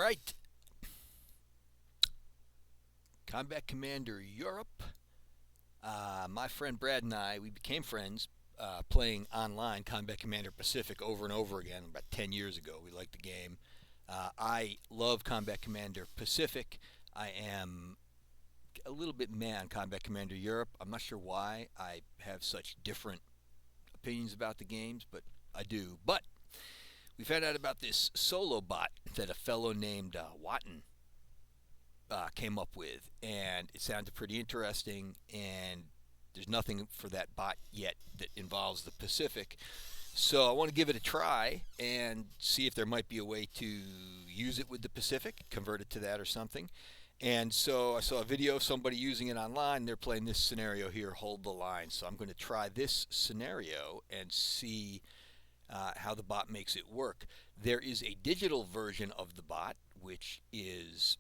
right. Combat Commander Europe. My friend Brad and we became friends playing online Combat Commander Pacific over and over again about 10 years ago. We liked the game. I love Combat Commander Pacific. I am a little bit mad on Combat Commander Europe. I'm not sure why I have such different opinions about the games, but I do. But we found out about this solo bot that a fellow named Watton came up with, and it sounded pretty interesting. And there's nothing for that bot yet that involves the Pacific. So I want to give it a try and see if there might be a way to use it with the Pacific, convert it to that or something. And so I saw a video of somebody using it online. They're playing this scenario here, hold the line. So I'm going to try this scenario and see how the bot makes it work. There is a digital version of the bot, which is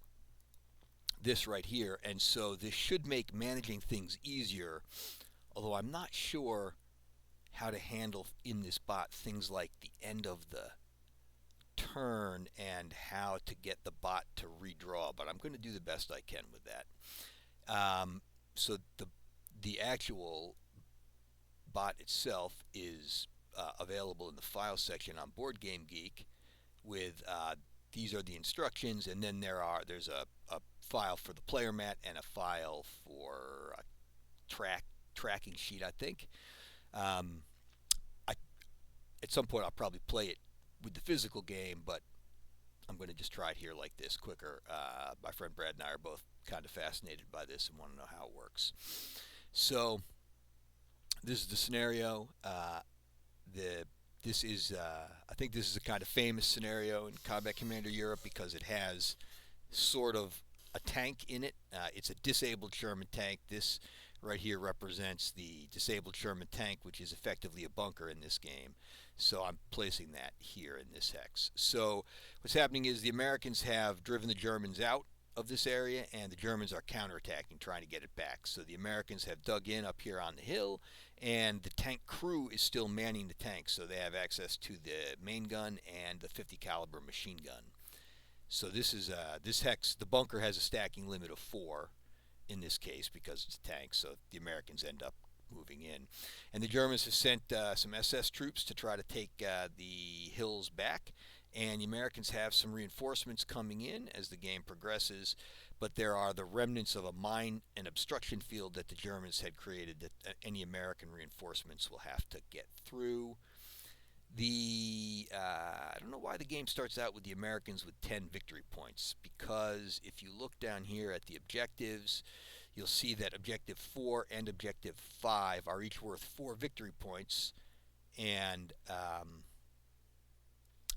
this right here, and so this should make managing things easier, although I'm not sure how to handle in this bot things like the end of the turn and how to get the bot to redraw, but I'm going to do the best I can with that. So the actual bot itself is available in the file section on Board Game Geek with these are the instructions, and then there's a file for the player mat and a file for a tracking sheet, I think. At some point I'll probably play it with the physical game, but I'm going to just try it here like this quicker. My friend Brad and I are both kind of fascinated by this and want to know how it works. So this is the scenario. This is I think this is a kind of famous scenario in Combat Commander Europe because it has sort of a tank in it. It's a disabled Sherman tank. This right here represents the disabled Sherman tank, which is effectively a bunker in this game. So I'm placing that here in this hex. So what's happening is the Americans have driven the Germans out of this area, and the Germans are counterattacking, trying to get it back. So the Americans have dug in up here on the hill, and the tank crew is still manning the tank, so they have access to the main gun and the 50 caliber machine gun. So this is this hex. The bunker has a stacking limit of 4 in this case because it's a tank. So the Americans end up moving in, and the Germans have sent some SS troops to try to take the hills back. And the Americans have some reinforcements coming in as the game progresses, but there are the remnants of a mine and obstruction field that the Germans had created that any American reinforcements will have to get through. I don't know why the game starts out with the Americans with 10 victory points, because if you look down here at the objectives, you'll see that Objective 4 and Objective 5 are each worth 4 victory points, and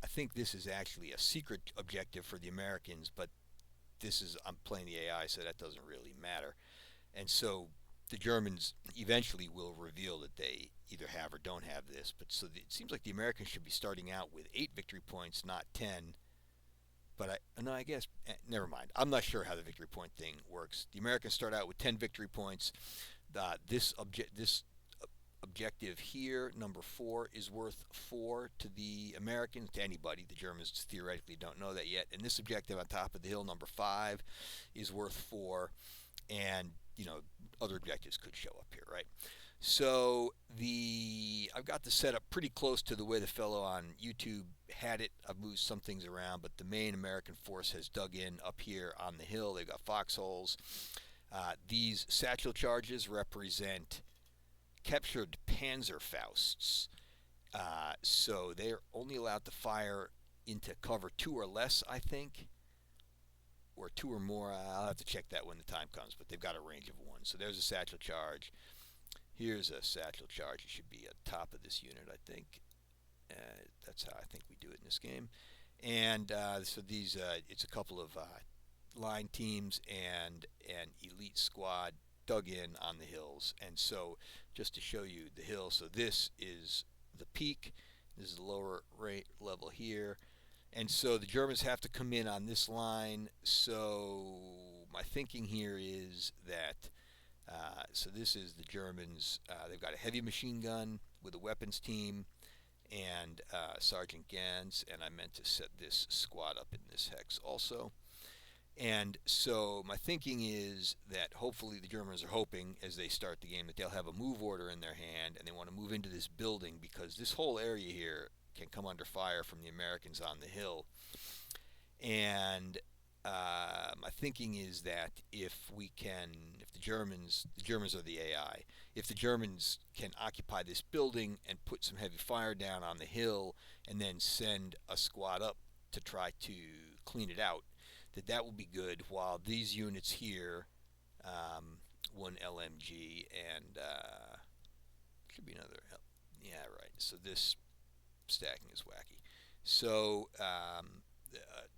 I think this is actually a secret objective for the Americans, but I'm playing the AI, so that doesn't really matter. And so the Germans eventually will reveal that they either have or don't have this. But so it seems like the Americans should be starting out with 8 victory points, not 10. But I guess never mind. I'm not sure how the victory point thing works. The Americans start out with 10 victory points. This objective here, number 4, is worth 4 to the Americans, to anybody. The Germans theoretically don't know that yet. And this objective on top of the hill, number 5, is worth 4. And, other objectives could show up here, right? So I've got the setup pretty close to the way the fellow on YouTube had it. I've moved some things around, but the main American force has dug in up here on the hill. They've got foxholes. These satchel charges represent captured Panzerfausts. So they're only allowed to fire into cover 2 or less, I think, or 2 or more. I'll have to check that when the time comes, but they've got a range of 1. So there's a satchel charge. Here's a satchel charge. It should be at the top of this unit, I think. That's how I think we do it in this game. And so these, it's a couple of line teams and an elite squad dug in on the hills. And so just to show you the hill, so this is the peak. This is the lower level here. And so the Germans have to come in on this line. So my thinking here is that so this is the Germans. They've got a heavy machine gun with a weapons team, and Sergeant Gans, and I meant to set this squad up in this hex also. And so my thinking is that hopefully the Germans are hoping as they start the game that they'll have a move order in their hand and they want to move into this building because this whole area here can come under fire from the Americans on the hill. And my thinking is that if the Germans are the AI, if the Germans can occupy this building and put some heavy fire down on the hill and then send a squad up to try to clean it out, that will be good. While these units here, one LMG and should be another. Yeah, right. So this stacking is wacky. So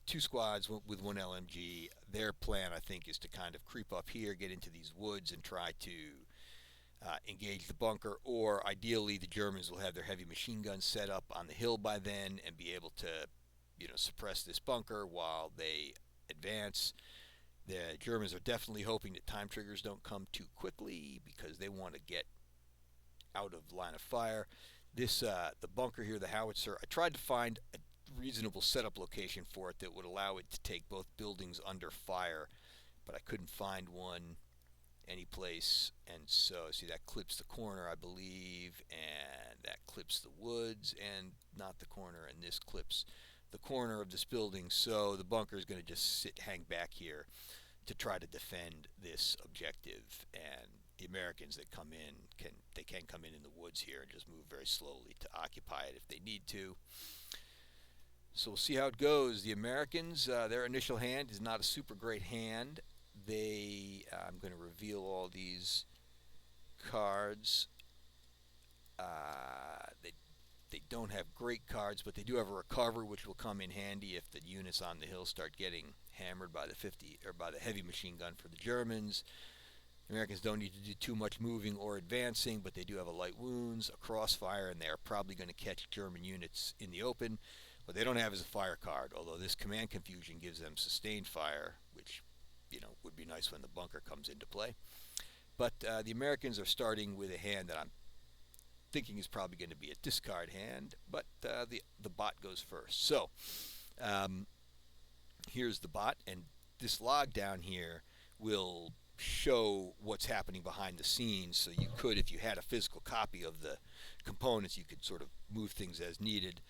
two squads with one LMG. Their plan, I think, is to kind of creep up here, get into these woods, and try to engage the bunker. Or ideally, the Germans will have their heavy machine guns set up on the hill by then and be able to, suppress this bunker while they advance. The Germans are definitely hoping that time triggers don't come too quickly because they want to get out of line of fire. The bunker here, the howitzer, I tried to find a reasonable setup location for it that would allow it to take both buildings under fire, but I couldn't find one any place. And so, see, that clips the corner, I believe, and that clips the woods, and not the corner, and this clips the corner of this building. So the bunker is going to just hang back here to try to defend this objective. And the Americans that come in can come in the woods here and just move very slowly to occupy it if they need to. So we'll see how it goes. The Americans, their initial hand is not a super great hand. I'm going to reveal all these cards. They don't have great cards, but they do have a recover, which will come in handy if the units on the hill start getting hammered by the heavy machine gun for the Germans. The Americans don't need to do too much moving or advancing, but they do have a light wounds, a crossfire, and they are probably going to catch German units in the open. What they don't have is a fire card, although this command confusion gives them sustained fire, which would be nice when the bunker comes into play. But the Americans are starting with a hand that I'm thinking is probably going to be a discard hand, but the bot goes first. So here's the bot, and this log down here will show what's happening behind the scenes. So you could, if you had a physical copy of the components, you could sort of move things as needed.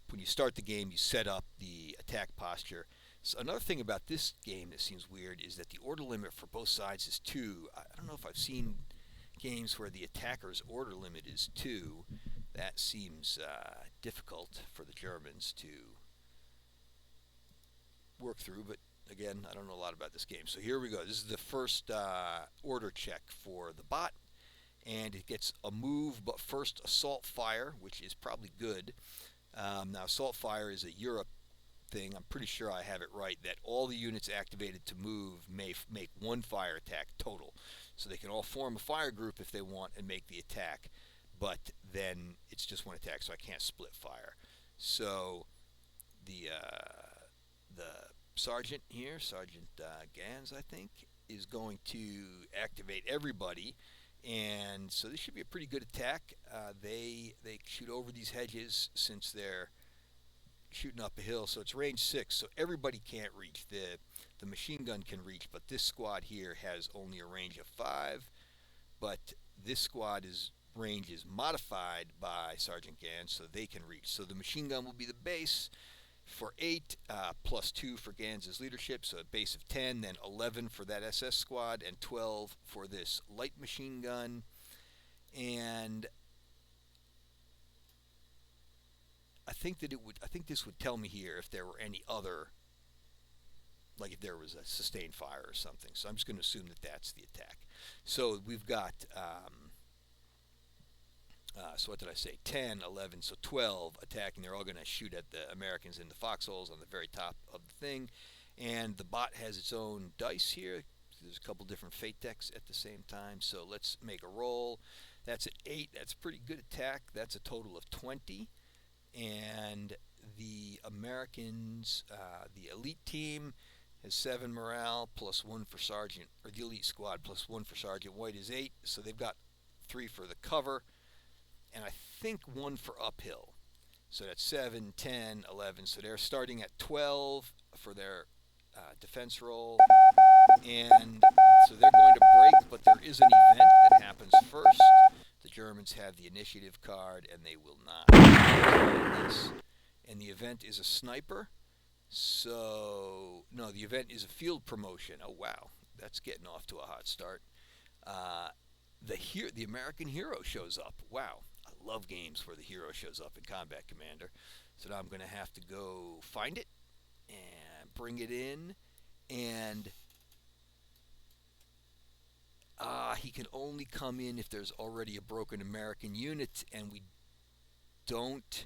When you start the game, you set up the attack posture. So another thing about this game that seems weird is that the order limit for both sides is 2. I don't know if I've seen games where the attacker's order limit is 2. That seems difficult for the Germans to work through, but again, I don't know a lot about this game. So here we go. This is the first order check for the bot, and it gets a move, but first assault fire, which is probably good. Now, assault fire is a Europe thing. I'm pretty sure I have it right that all the units activated to move may make one fire attack total. So they can all form a fire group if they want and make the attack, but then it's just one attack, so I can't split fire. So the sergeant here, Sergeant Gans, I think, is going to activate everybody. And so this should be a pretty good attack. They shoot over these hedges since they're shooting up a hill, so it's range 6, so everybody can't reach. The machine gun can reach, but this squad here has only a range of 5. But this squad's range is modified by Sergeant Gans, so they can reach. So the machine gun will be the base for 8, plus 2 for Gans's leadership, so a base of 10, then 11 for that SS squad, and 12 for this light machine gun. And I think this would tell me here if there were any other, like if there was a sustained fire or something. So I'm just going to assume that that's the attack. So we've got, so what did I say? 10, 11, so 12 attacking. They're all going to shoot at the Americans in the foxholes on the very top of the thing. And the bot has its own dice here. There's a couple different fate decks at the same time. So let's make a roll. That's an 8. That's a pretty good attack. That's a total of 20. And the Americans, the elite team, has 7 morale plus 1 for Sergeant, or the elite squad plus 1 for Sergeant White is 8. So they've got 3 for the cover. and I think one for uphill. So that's 7, 10, 11. So they're starting at 12 for their defense roll. And so they're going to break, but there is an event that happens first. The Germans have the initiative card, and they will not this. And the event is a sniper. So, no, the event is a field promotion. Oh, wow. That's getting off to a hot start. Uh, the American hero shows up. Wow. I love games where the hero shows up in Combat Commander. So now I'm going to have to go find it and bring it in. And he can only come in if there's already a broken American unit, and we don't.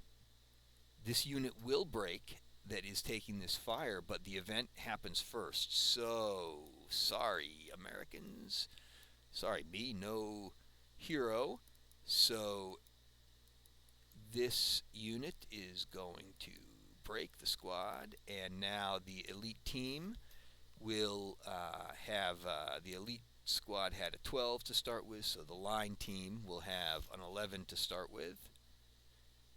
This unit will break that is taking this fire, but the event happens first. So, sorry, Americans. Sorry, me, no hero. So, this unit is going to break the squad, and now the elite team will have the elite squad had a 12 to start with, so the line team will have an 11 to start with.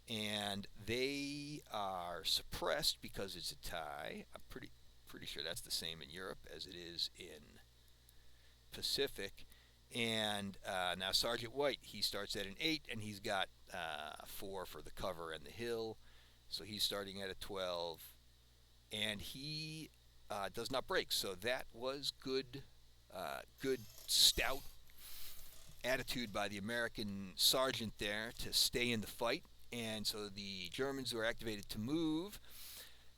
And they are suppressed because it's a tie. I'm pretty sure that's the same in Europe as it is in Pacific. And now Sergeant White, he starts at an 8, and he's got 4 for the cover and the hill. So he's starting at a 12, and he does not break. So that was good, good stout attitude by the American sergeant there to stay in the fight. And so the Germans who are activated to move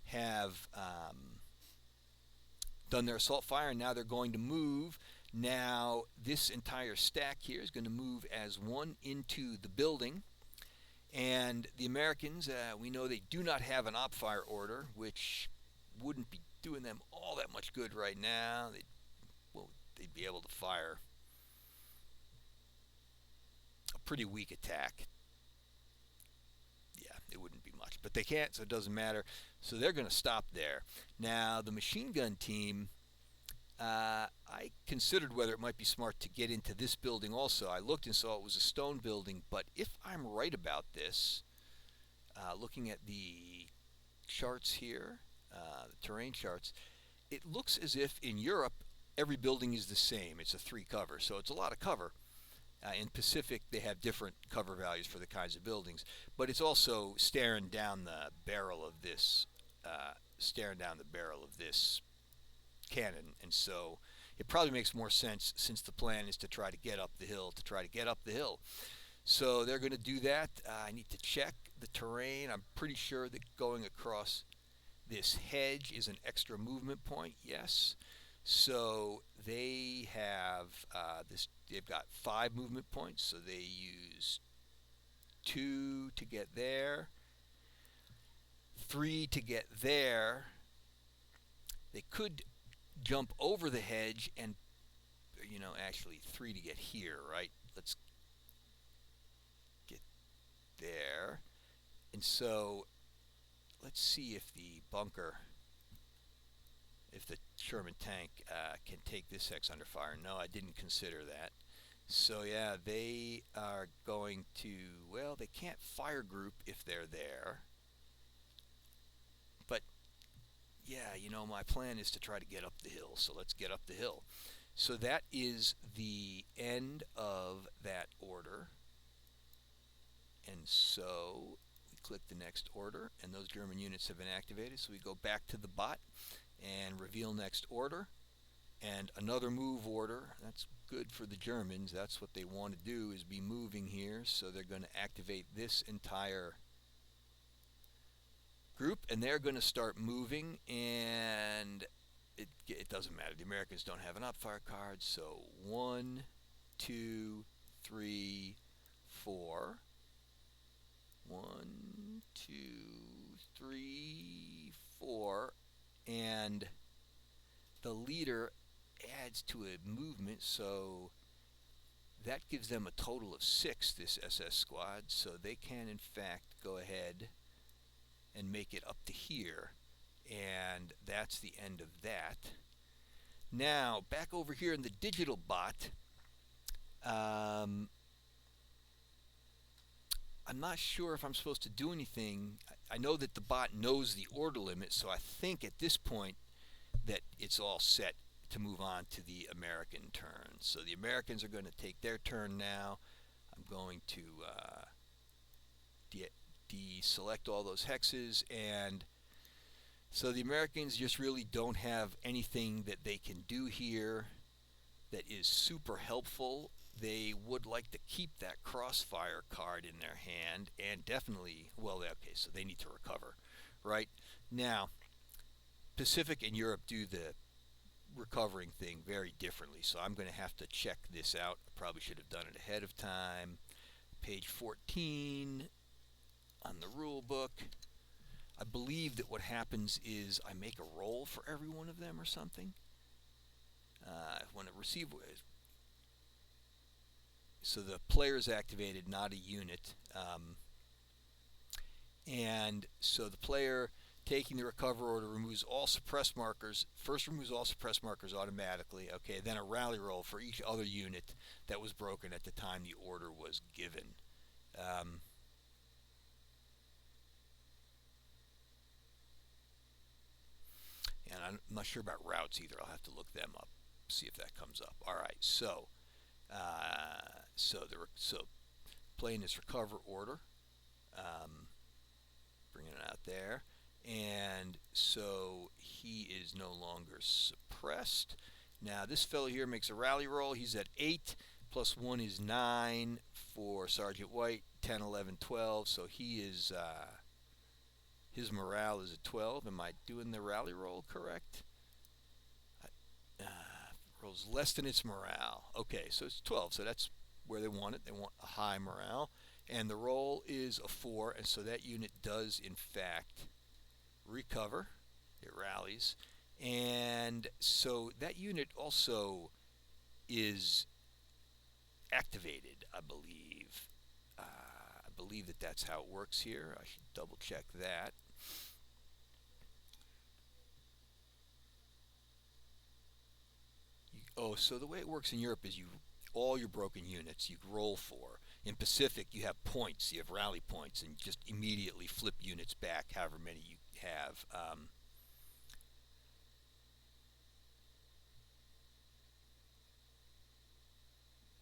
have done their assault fire, and now they're going to move. Now this entire stack here is going to move as one into the building. And the Americans, we know they do not have an op fire order, which wouldn't be doing them all that much good right now. They'd be able to fire a pretty weak attack. Yeah, it wouldn't be much, but they can't, so it doesn't matter. So they're going to stop there. Now the machine gun team, I considered whether it might be smart to get into this building also. I looked and saw it was a stone building, but if I'm right about this, looking at the charts here, the terrain charts, it looks as if in Europe every building is the same. It's a 3 cover, so it's a lot of cover. In Pacific, they have different cover values for the kinds of buildings, but it's also staring down the barrel of this, cannon, and so it probably makes more sense, since the plan is to try to get up the hill, So they're going to do that. I need to check the terrain. I'm pretty sure that going across this hedge is an extra movement point. Yes. So they have this. They've got 5 movement points. So they use 2 to get there, 3 to get there. They could jump over the hedge and, actually 3 to get here, right? Let's get there. And so let's see if the bunker, if the Sherman tank can take this hex under fire. No, I didn't consider that. So yeah, they are going to, well, they can't fire group if they're there. But yeah, my plan is to try to get up the hill, so let's get up the hill. So that is the end of that order. And so we click the next order, and those German units have been activated. So we go back to the bot and reveal next order, and another move order. That's good for the Germans. That's what they want to do, is be moving here. So they're going to activate this entire group, and they're going to start moving, and it doesn't matter. The Americans don't have an op fire card, so 1, 2, 3, 4. 1, 2, 3, 4, and the leader adds to a movement, so that gives them a total of 6, this SS squad, so they can in fact go ahead and make it up to here, and that's the end of that. Now back over here in the digital bot, I'm not sure if I'm supposed to do anything. I know that the bot knows the order limit, so I think at this point that it's all set to move on to the American turn. So the Americans are going to take their turn now. I'm going to deselect all those hexes, and so the Americans just really don't have anything that they can do here that is super helpful. They would like to keep that crossfire card in their hand, and definitely, well, okay, so they need to recover, right? Now, Pacific and Europe do the recovering thing very differently, so I'm going to have to check this out. I probably should have done it ahead of time. Page 14 on the rule book. I believe that what happens is I make a roll for every one of them or something. When a receiver, so the player is activated, not a unit, and so the player taking the recover order removes all suppressed markers. First removes all suppressed markers automatically. Okay, then a rally roll for each other unit that was broken at the time the order was given. Um, and I'm not sure about routes either. I'll have to look them up, see if that comes up. All right, so so playing this recover order, bringing it out there, and so he is no longer suppressed. Now this fellow here makes a rally roll. He's at 8 plus 1 is 9 for Sergeant White. 10, 11, 12. So he is his morale is at 12. Am I doing the rally roll correct? Uh, Rolls less than its morale. Okay, so it's 12. So that's where they want it. They want a high morale. And the roll is a 4, and so that unit does, in fact, recover. It rallies. And so that unit also is activated, I believe. I believe that that's how it works here. I should double check that. Oh, so the way it works in Europe is you all your broken units you roll for. In Pacific, you have points. You have rally points, and just immediately flip units back, however many you have.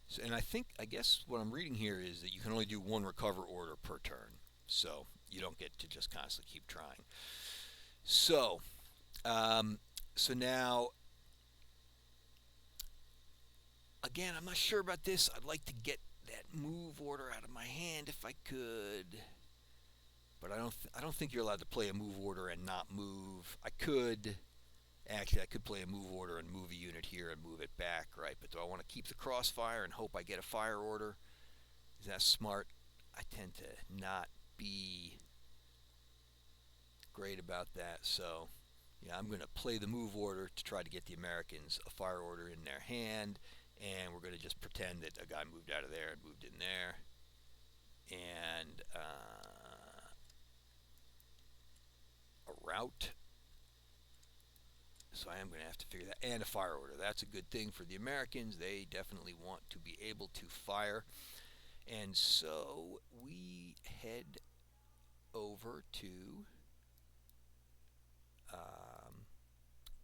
So, and I guess what I'm reading here is that you can only do one recover order per turn, so you don't get to just constantly keep trying. So, um, so now again, I'm not sure about this. I'd like to get that move order out of my hand if I could, but I don't think you're allowed to play a move order and not move. I could. Actually, I could play a move order and move a unit here and move it back, right? But do I want to keep the crossfire and hope I get a fire order? Is that smart? I tend to not be great about that. So, yeah, I'm going to play the move order to try to get the Americans a fire order in their hand. And we're going to just pretend that a guy moved out of there and moved in there. And a route. So I am going to have to figure that. And a fire order. That's a good thing for the Americans. They definitely want to be able to fire. And so we head over to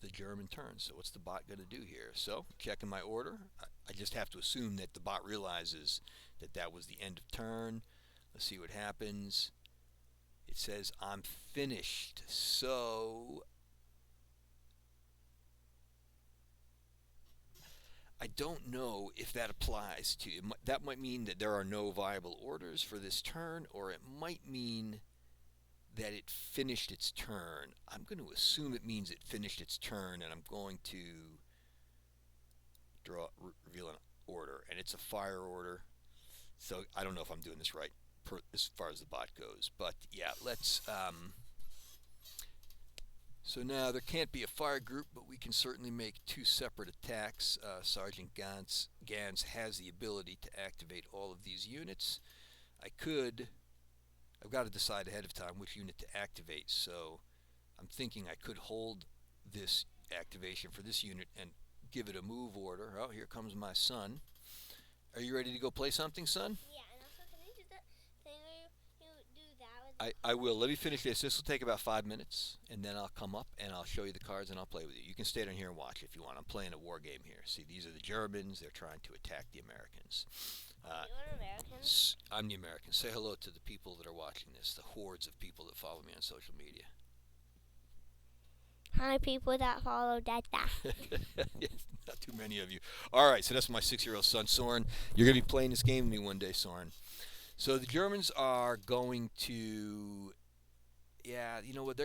the German turn. So what's the bot going to do here? So checking my order. I just have to assume that the bot realizes that that was the end of turn. Let's see what happens. It says I'm finished. So I don't know if that applies to you. That might mean that there are no viable orders for this turn, or it might mean that it finished its turn. I'm going to assume it means it finished its turn, and I'm going to reveal an order, and it's a fire order. So I don't know if I'm doing this right as far as the bot goes, but yeah, let's. So now there can't be a fire group, but we can certainly make two separate attacks. Sergeant Gans has the ability to activate all of these units. I've got to decide ahead of time which unit to activate, so I'm thinking I could hold this activation for this unit and give it a move order. Oh, here comes my son. Are you ready to go play something, son? Yeah, and also can you do that thing I will. Let me finish this. This will take about 5 minutes, and then I'll come up and I'll show you the cards and I'll play with you. You can stay down here and watch if you want. I'm playing a war game here. See, these are the Germans. They're trying to attack the Americans. You're American? I'm the American. Say hello to the people that are watching this, the hordes of people that follow me on social media. Hi, people that follow Dada. Yes, not too many of you. All right, so that's my 6-year-old son, Soren. You're going to be playing this game with me one day, Soren. So the Germans are going to, yeah, you know what?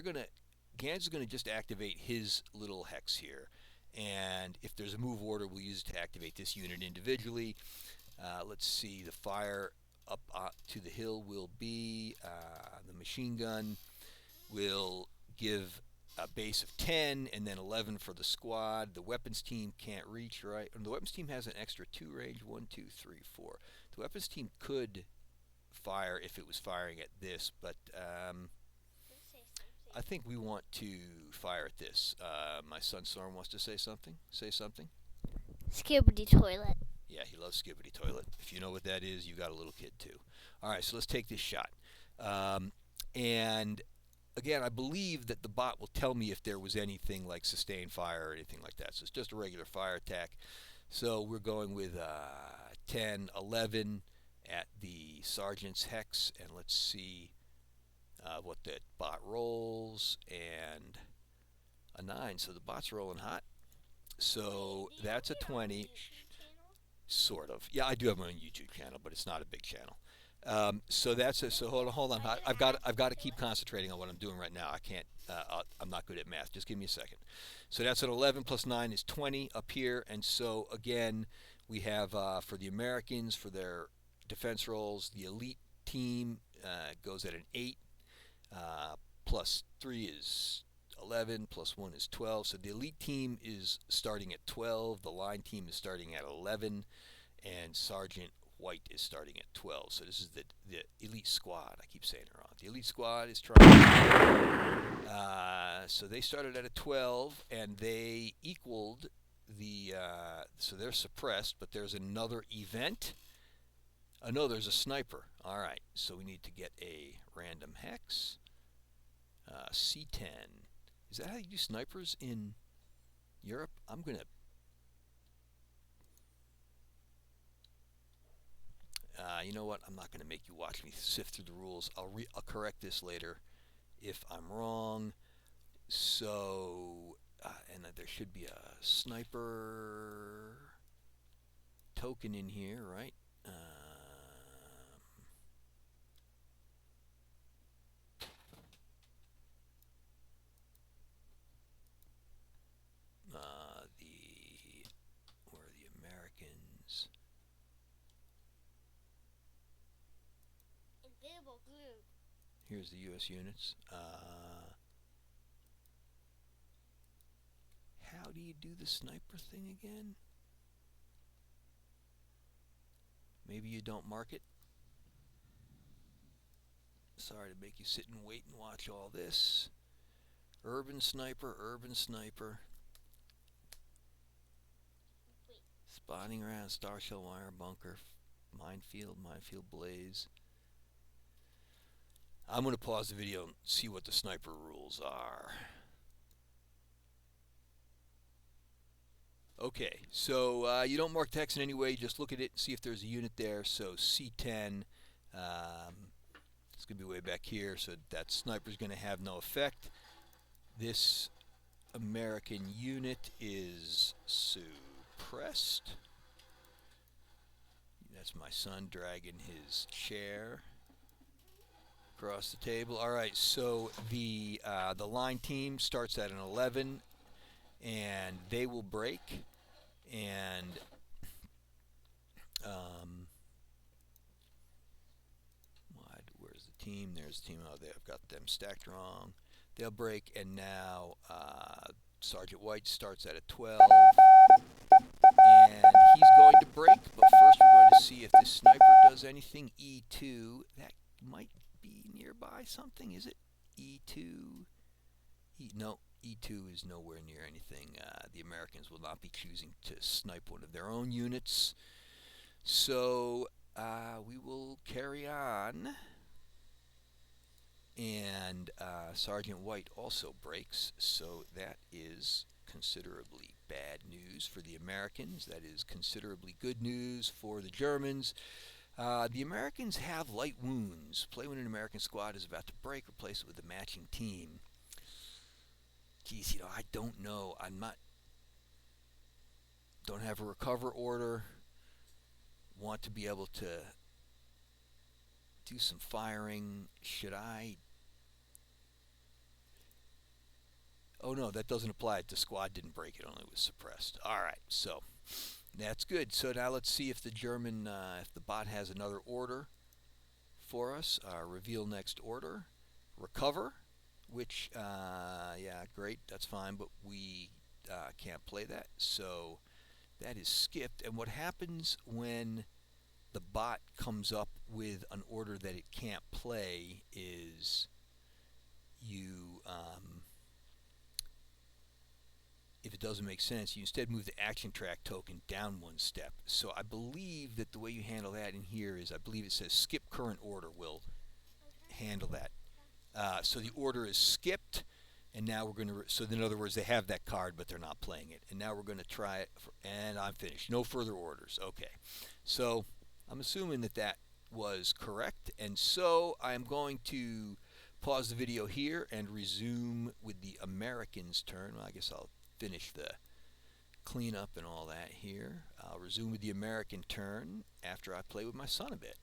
Gans is going to just activate his little hex here. And if there's a move order, we'll use it to activate this unit individually. Let's see, the fire up to the hill will be, the machine gun will give a base of 10 and then 11 for the squad. The weapons team can't reach, right? And the weapons team has an extra 2 range, 1, 2, 3, 4. The weapons team could fire if it was firing at this, but I think we want to fire at this. My son Soren wants to say something. Say something. Skibbity toilet. Yeah, he loves skibbity toilet. If you know what that is, you got a little kid too. All right, so let's take this shot. And again, I believe that the bot will tell me if there was anything like sustained fire or anything like that. So it's just a regular fire attack. So we're going with 10, 11 at the sergeant's hex, and let's see what that bot rolls, and a 9. So the bot's rolling hot. So that's a 20. Sort of. Yeah, I do have my own YouTube channel, but it's not a big channel. So that's it. So hold on. I've got to keep concentrating on what I'm doing right now. I can't. I'm not good at math. Just give me a second. So that's an 11 plus 9 is 20 up here. And so again, we have for the Americans for their defense rolls, the elite team goes at an 8. Plus 3 is 11. Plus 1 is 12. So the elite team is starting at 12. The line team is starting at 11. And Sergeant White is starting at 12. So this is the elite squad. I keep saying it wrong. The elite squad is trying. So they started at a 12, and they equaled the. So they're suppressed, but there's another event. No, there's a sniper. All right. So we need to get a random hex. C10. Is that how you do snipers in Europe? I'm going to. You know what? I'm not going to make you watch me sift through the rules. I'll correct this later if I'm wrong. So, and there should be a sniper token in here, right? Where are the Americans? Invisible glue. Here's the U.S. units. How do you do the sniper thing again? Maybe you don't mark it. Sorry to make you sit and wait and watch all this. Urban sniper, urban sniper. Wait. Spotting around, star shell wire bunker, minefield, minefield blaze. I'm going to pause the video and see what the sniper rules are. Okay, so you don't mark text in any way, just look at it and see if there's a unit there. So C10, it's going to be way back here, so that sniper's going to have no effect. This American unit is suppressed. That's my son dragging his chair across the table. All right, so the line team starts at an 11, and they will break. And where's the team? There's the team. Oh, I've got them stacked wrong. They'll break, and now Sergeant White starts at a 12, and he's going to break. But first, we're going to see if this sniper does anything. E2. That might be nearby something. Is it E2? No, E2 is nowhere near anything. The Americans will not be choosing to snipe one of their own units. So we will carry on. And Sergeant White also breaks, so that is considerably bad news for the Americans. That is considerably good news for the Germans. The Americans have light wounds. Play when an American squad is about to break. Replace it with a matching team. Geez, I don't know. I'm not. Don't have a recover order. Want to be able to do some firing. Should I? Oh no, that doesn't apply. The squad didn't break. It only was suppressed. All right, so that's good. So now let's see if if the bot has another order for us. Reveal next order. Recover, which, yeah, great, that's fine, but we can't play that. So that is skipped. And what happens when the bot comes up with an order that it can't play is you, if it doesn't make sense, you instead move the action track token down one step. So I believe that the way you handle that in here is I believe it says skip current order will handle that. So the order is skipped, and now we're going to. So in other words, they have that card, but they're not playing it. And now we're going to try it, and I'm finished. No further orders. Okay. So I'm assuming that that was correct, and so I'm going to pause the video here and resume with the Americans' turn. Well, I guess I'll finish the cleanup and all that here. I'll resume with the American turn after I play with my son a bit.